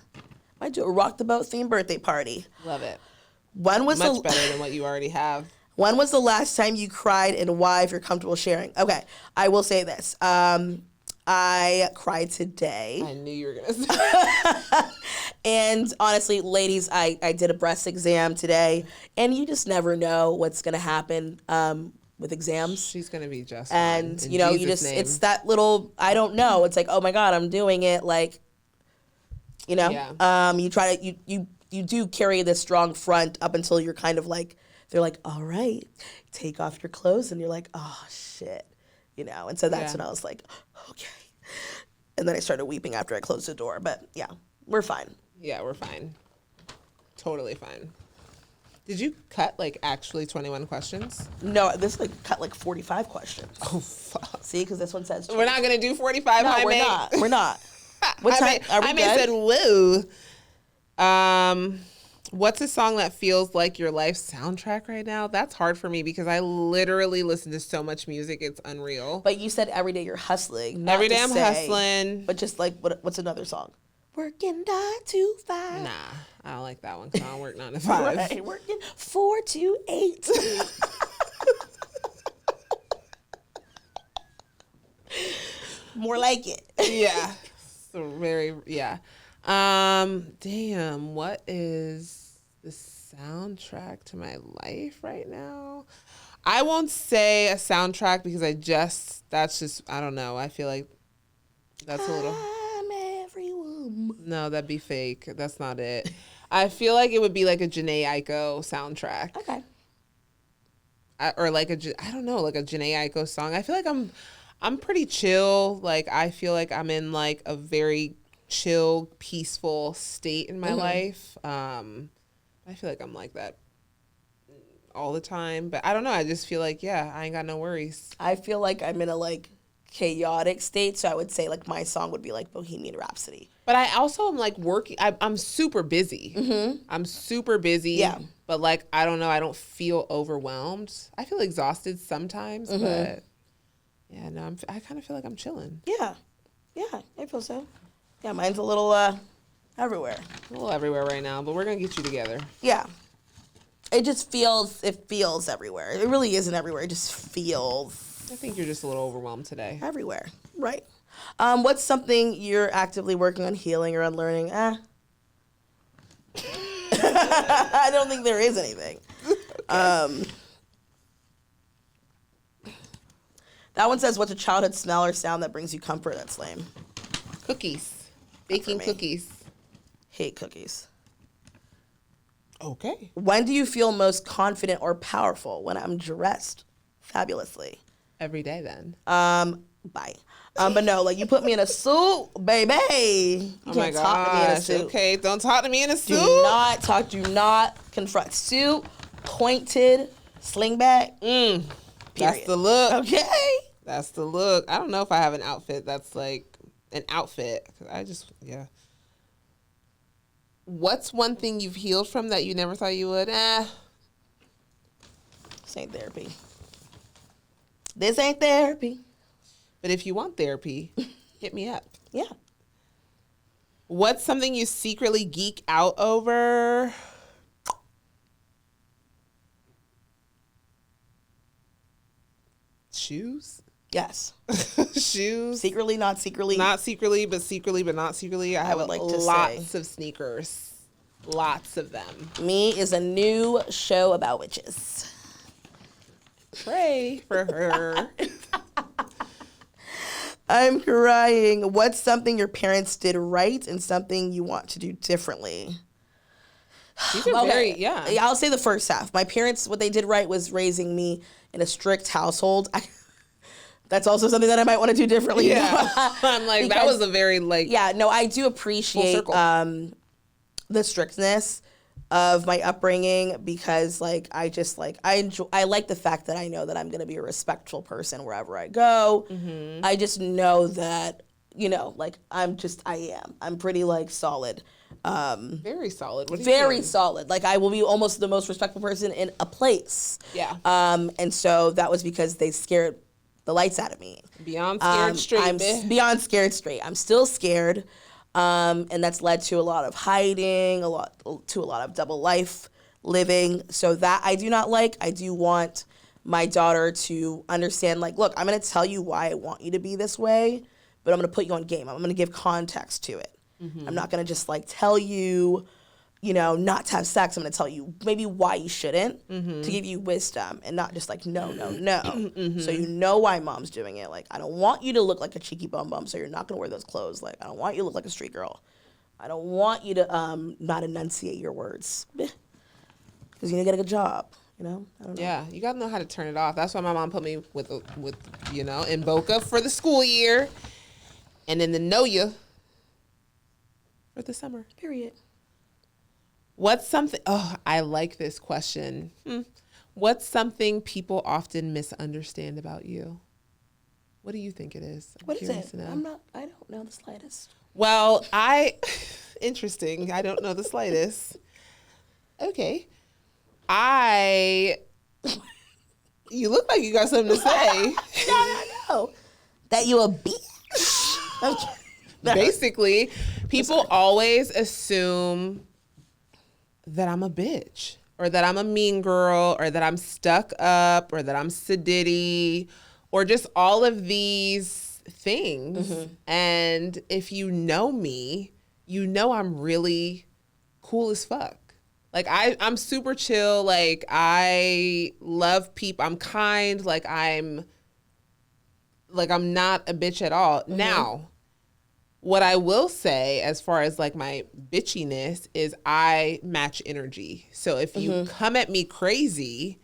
Might do a Rock the Boat themed birthday party. Love it. When was much better than what you already have. When was the last time you cried and why, if you're comfortable sharing? Okay, I will say this. I cried today. I knew you were going to say that. And honestly, ladies, I did a breast exam today, and you just never know what's going to happen with exams. She's going to be just and fine. You know, you just, it's that little, I don't know. It's like, oh my God, I'm doing it. Like, you know, you try to, you do carry this strong front up until you're kind of like, they're like, all right, take off your clothes. And you're like, oh, shit. You know, and so that's when I was like, okay. And then I started weeping after I closed the door. But yeah, we're fine. Yeah, we're fine. Totally fine. Did you cut like actually 21 questions? No, this like cut like 45 questions. Oh, fuck. See, because this one says. We're not going to do 45, no, we're not. We're not. What time? Are we good? Said woo. What's a song that feels like your life's soundtrack right now? That's hard for me because I literally listen to so much music. It's unreal. But you said every day you're hustling. Every day I'm hustling. But just like, what's another song? Working 9 to 5. Nah, I don't like that one because I don't work 9 to 5. Right, working 4 to 8. More like it. Yeah. So damn, what is the soundtrack to my life right now? I won't say a soundtrack because that's just, I don't know. I feel like that's a little. I'm every woman. No, that'd be fake. That's not it. I feel like it would be like a Jhené Aiko soundtrack. Okay. Or like I don't know, like a Jhené Aiko song. I feel like I'm pretty chill. Like, I feel like I'm in like a very chill, peaceful state in my life. I feel like I'm like that all the time, but I don't know. I just feel like, I ain't got no worries. I feel like I'm in a like chaotic state. So I would say like my song would be like Bohemian Rhapsody. But I also am like working. I'm super busy. I'm super busy. Yeah. But like, I don't know. I don't feel overwhelmed. I feel exhausted sometimes, but yeah, no, I kind of feel like I'm chilling. Yeah. Yeah, I feel so. Yeah, mine's a little everywhere. A little everywhere right now, but we're going to get you together. Yeah. It feels everywhere. It really isn't everywhere. It just feels I think you're just a little overwhelmed today. everywhere. Right. What's something you're actively working on healing or unlearning? I don't think there is anything. Okay. That one says, what's a childhood smell or sound that brings you comfort? That's lame. Cookies. Baking cookies. Hate cookies. Okay. When do you feel most confident or powerful? When I'm dressed fabulously. Every day then. Bye. But no, like you put me in a suit, baby. You Oh my can't talk to me in a suit. Okay, don't talk to me in a suit. Do not confront. Suit, pointed, slingback. That's the look. Okay. That's the look. I don't know if I have an outfit that's like an outfit. Yeah. What's one thing you've healed from that you never thought you would? This ain't therapy. This ain't therapy. But if you want therapy, hit me up. Yeah. What's something you secretly geek out over? Shoes? Yes. Shoes? Secretly, not secretly. Not secretly, but secretly, but not secretly. I have would like to lots say. of sneakers. Lots of them. Me is a new show about witches. Pray for her. I'm crying. What's something your parents did right and something you want to do differently? These are very, yeah. I'll say the first half. My parents, what they did right was raising me in a strict household. That's also something that I might want to do differently. Yeah. I'm like, that was a very like. Yeah, no, I do appreciate the strictness of my upbringing because like I like the fact that I know that I'm going to be a respectful person wherever I go. I just know that, like I'm pretty like solid. Very solid. What Very solid. Like I will be almost the most respectful person in a place. Yeah. And so that was because they scared the lights out of me. Beyond scared straight. I'm beyond scared straight. I'm still scared. And that's led to a lot of hiding, a lot of double life living. So that I do not like. I do want my daughter to understand, like, look, I'm going to tell you why I want you to be this way, but I'm going to put you on game. I'm going to give context to it. I'm not going to just like tell you, not to have sex. I'm going to tell you maybe why you shouldn't to give you wisdom and not just like, no. So you know why mom's doing it. Like, I don't want you to look like a cheeky bum bum, so you're not going to wear those clothes. Like, I don't want you to look like a street girl. I don't want you to not enunciate your words because you're going to get a good job. I don't know. Yeah, you got to know how to turn it off. That's why my mom put me with in Boca for the school year and in the Know Ya for the summer. Period. What's something, I like this question. What's something people often misunderstand about you? What do you think it is? What is it? I don't know the slightest. Well, interesting. I don't know the slightest. Okay. You look like you got something to say. No. That you a bitch. Basically, people always assume that I'm a bitch or that I'm a mean girl or that I'm stuck up or that I'm sedity or just all of these things. And if you know me, you know I'm really cool as fuck. Like I'm super chill. Like I love people. I'm kind. Like I'm not a bitch at all. Now, what I will say as far as like my bitchiness is I match energy. So if you come at me crazy,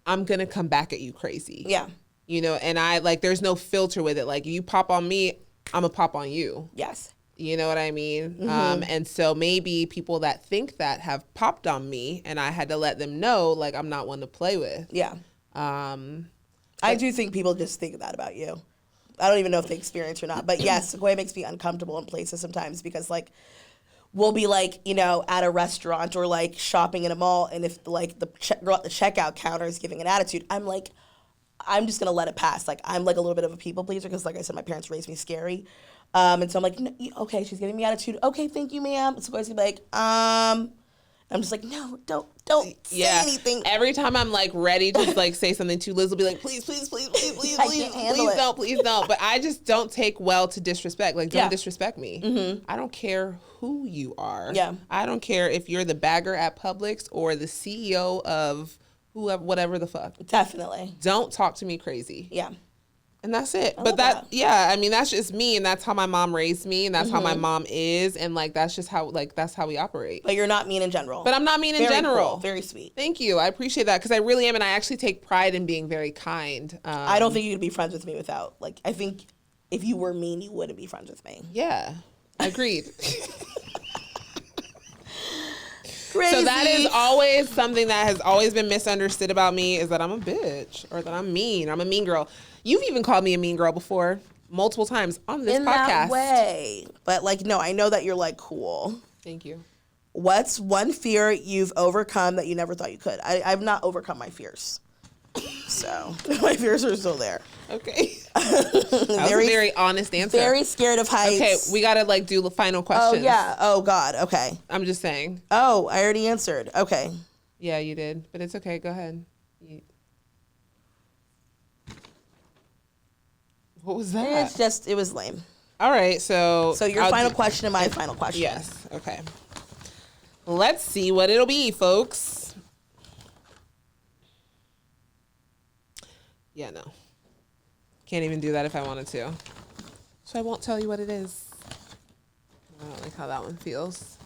I'm going to come back at you crazy. Yeah. And I like, there's no filter with it. Like you pop on me, I'm going to pop on you. Yes. You know what I mean? And so maybe people that think that have popped on me and I had to let them know, like, I'm not one to play with. Yeah. I do think people just think that about you. I don't even know if they experience or not. But yes, Suquoya makes me uncomfortable in places sometimes because like we'll be like, you know, at a restaurant or like shopping in a mall, and if like the girl at the checkout counter is giving an attitude, I'm like, I'm just gonna let it pass. Like I'm like a little bit of a people pleaser because, like I said, my parents raised me scary, and so I'm like, no, okay, she's giving me attitude. Okay, thank you, ma'am. So Suquoya's gonna be like, I'm just like, no, don't say anything. Every time I'm like ready to like say something to Liz, will be like, please, please don't. But I just don't take well to disrespect. Like, don't disrespect me. Mm-hmm. I don't care who you are. Yeah. I don't care if you're the bagger at Publix or the CEO of whoever, whatever the fuck. Definitely. Don't talk to me crazy. Yeah. And that's it. But I mean, that's just me, and that's how my mom raised me, and that's how my mom is, and like that's just how that's how we operate. But you're not mean in general. But I'm not mean in general. Cool. Very sweet. Thank you. I appreciate that because I really am, and I actually take pride in being very kind. I don't think you could be friends with me without, like, I think if you were mean, you wouldn't be friends with me. Yeah, agreed. Crazy. So that is always something that has always been misunderstood about me, is that I'm a bitch or that I'm mean. I'm a mean girl. You've even called me a mean girl before, multiple times on this podcast. In that way. But, like, no, I know that you're, like, cool. Thank you. What's one fear you've overcome that you never thought you could? I've not overcome my fears. So, my fears are still there. Okay. That was a very honest answer. Very scared of heights. Okay, we got to, like, do the final questions. Oh, yeah. Oh, God. Okay. I'm just saying. Oh, I already answered. Okay. Yeah, you did. But it's okay. Go ahead. What was that? It was lame. All right, so your final question and my final question. Yes, okay. Let's see what it'll be, folks. Yeah, no. Can't even do that if I wanted to. So I won't tell you what it is. I don't like how that one feels.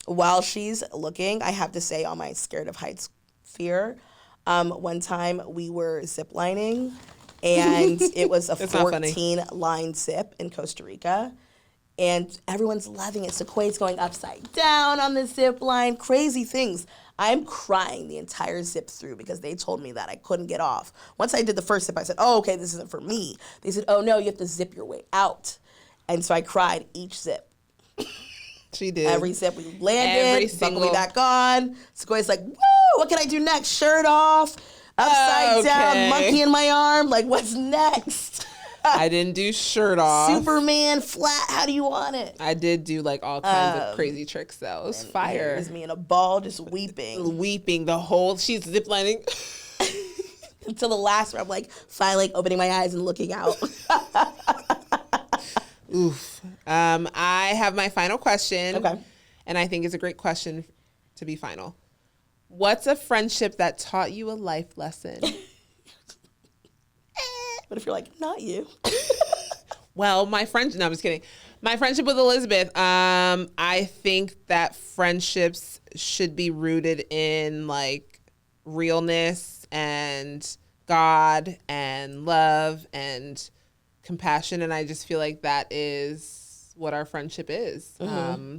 While she's looking, I have to say on my scared of heights fear, one time we were ziplining, and it was a 14-line zip in Costa Rica. And everyone's loving it. Suquoya's going upside down on the zip line. Crazy things. I'm crying the entire zip through because they told me that I couldn't get off. Once I did the first zip, I said, oh, okay, this isn't for me. They said, oh, no, you have to zip your way out. And so I cried each zip. She did. Every zip we landed, buckled me back on. Suquoya's like, woo, what can I do next? Shirt off. Upside down, monkey in my arm. Like, what's next? I didn't do shirt off. Superman, flat. How do you want it? I did do like all kinds of crazy tricks though. It was fire. It was me in a ball just weeping. Weeping the whole, she's ziplining. Until the last one, I'm like finally opening my eyes and looking out. Oof. I have my final question. Okay. And I think it's a great question to be final. What's a friendship that taught you a life lesson? What if you're like, not you? Well, no, I'm just kidding. My friendship with Elizabeth, I think that friendships should be rooted in like realness and God and love and compassion. And I just feel like that is what our friendship is. Mm-hmm.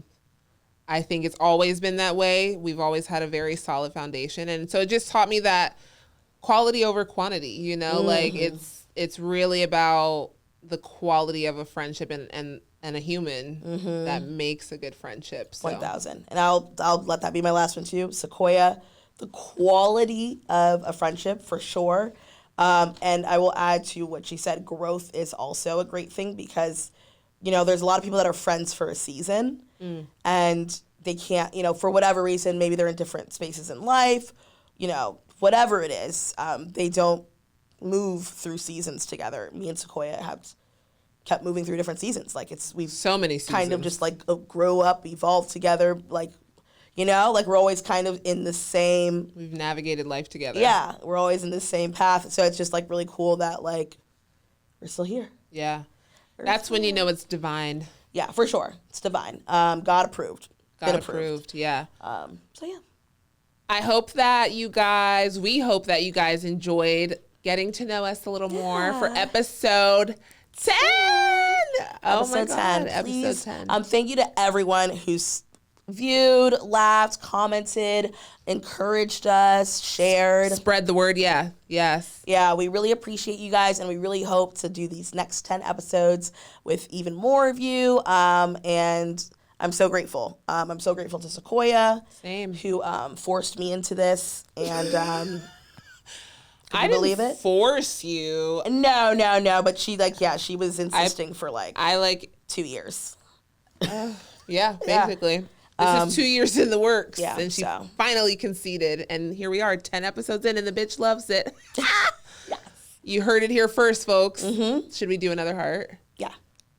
I think it's always been that way. We've always had a very solid foundation. And so it just taught me that quality over quantity, you know, mm-hmm. like it's really about the quality of a friendship and a human mm-hmm. that makes a good friendship. So. 1,000. And I'll let that be my last one too. Suquoya, the quality of a friendship for sure. And I will add to what she said, growth is also a great thing because, you know, there's a lot of people that are friends for a season and they can't, you know, for whatever reason, maybe they're in different spaces in life, you know, whatever it is, they don't move through seasons together. Me and Suquoya have kept moving through different seasons. Like we've so many seasons. Kind of just like grow up, evolve together. Like, you know, like we're always kind of in the same. We've navigated life together. Yeah, we're always in the same path. So it's just like really cool that like we're still here. Yeah, that's when you know it's divine. Yeah, for sure, it's divine. God approved. God approved. Yeah. So yeah. We hope that you guys enjoyed getting to know us a little more for episode 10. Oh my God. Episode 10. Episode 10. Thank you to everyone who's viewed, laughed, commented, encouraged us, shared. Spread the word. Yeah. Yes. Yeah, we really appreciate you guys, and we really hope to do these next 10 episodes with even more of you. And I'm so grateful. I'm so grateful to Suquoya, Same. who forced me into this. And I believe didn't it? force you. No. But she she was insisting for I like 2 years. Yeah, basically. This is 2 years in the works. Yeah, and she so. finally conceded. And here we are, 10 episodes in, and the bitch loves it. Yes. You heard it here first, folks. Mm-hmm. Should we do another heart? Yeah.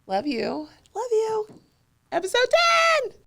Love you. Love you. Episode 10!